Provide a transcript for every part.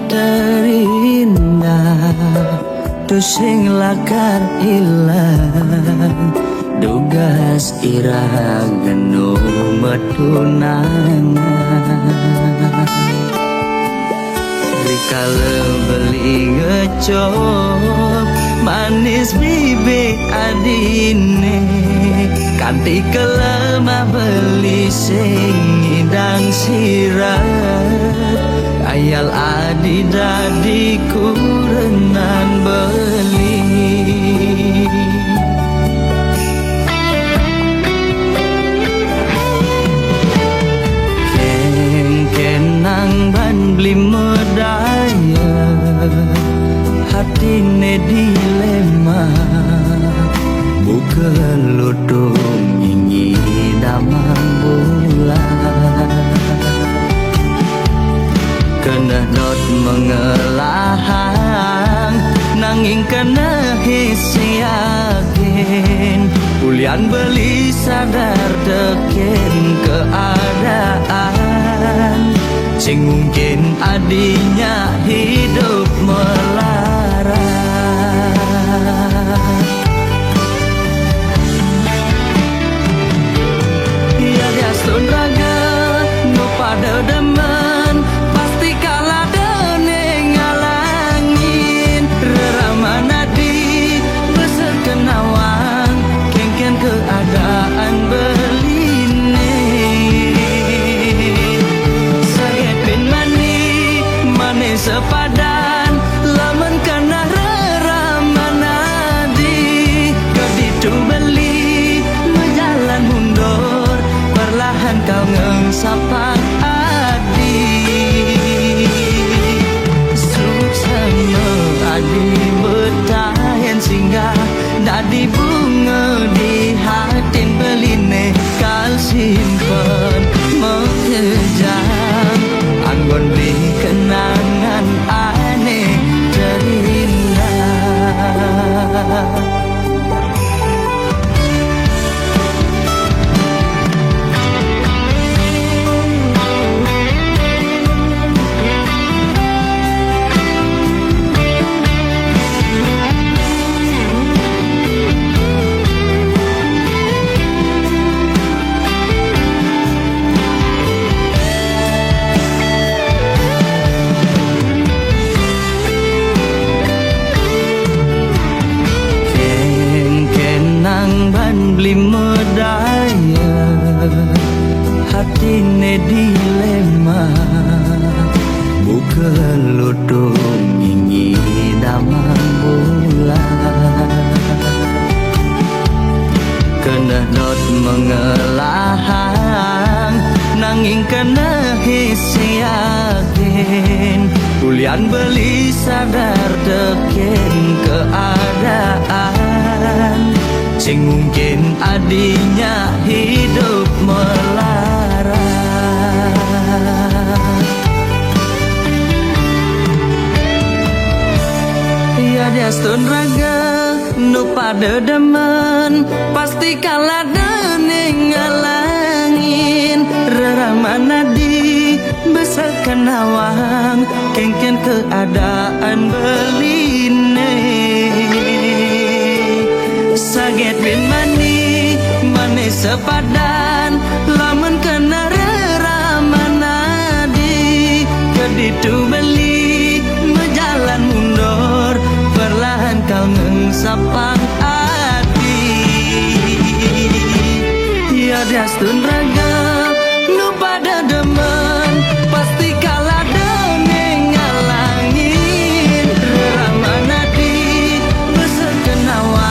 terindah tu sing lakar ilang dugas ira genu metunangan rikala beli ngecop manis bibik adine kanti kelemah beli sing ngidang sirat ayal adi dadiku renan beli kenang ban beli medaya hatine dilema bukan lutung ingin damang bulan kena not mengelahang nanging kena hisi yakin ulian beli sadar teken keadaan sing mungkin adinya hidup melarat ya diastun raga no pada demen pasti kalah dene ngalangin reramana di besar kenawang kengken keadaan beline saget bin mani mane sepadan lamun kana reramana di keditu beli menjalan mundur perlahan kau ngengsapang singgah dadi bunga di hatin beline kal simpen mengejam anggon beli kenangan aneh terindah beli medaya hatine dilema bukan lutung ingin damang bulan kena not mengelahang nanging kena hisi yakin ulian beli sadar teken keadaan sing mungkin adinya hidup melarat ya diastun raga nu pada demen pasti kalah dene ngalangin reramana di besar kenawang kengken keadaan beline saget bin mani mane sepadan lamun kena reramana di keditu beli menjalan mundur perlahan kau ngengsapang hati ya diastun raga nu pada demen pasti kalah dene ngalangin reramana di besar kenawang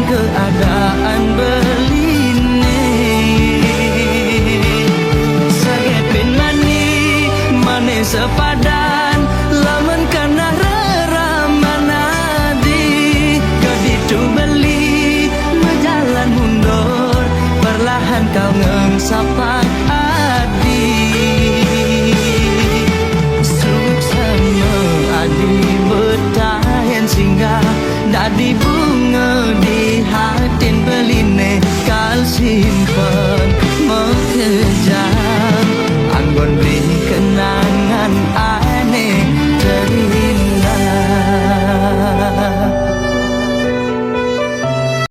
keadaan beline saget bin mani mane sepadan lamun kana reramana di keditu beli menjalan mundur perlahan kau ngengsapang adi suksana adi betahen singgah dadi bunga di hatin beline kal simpen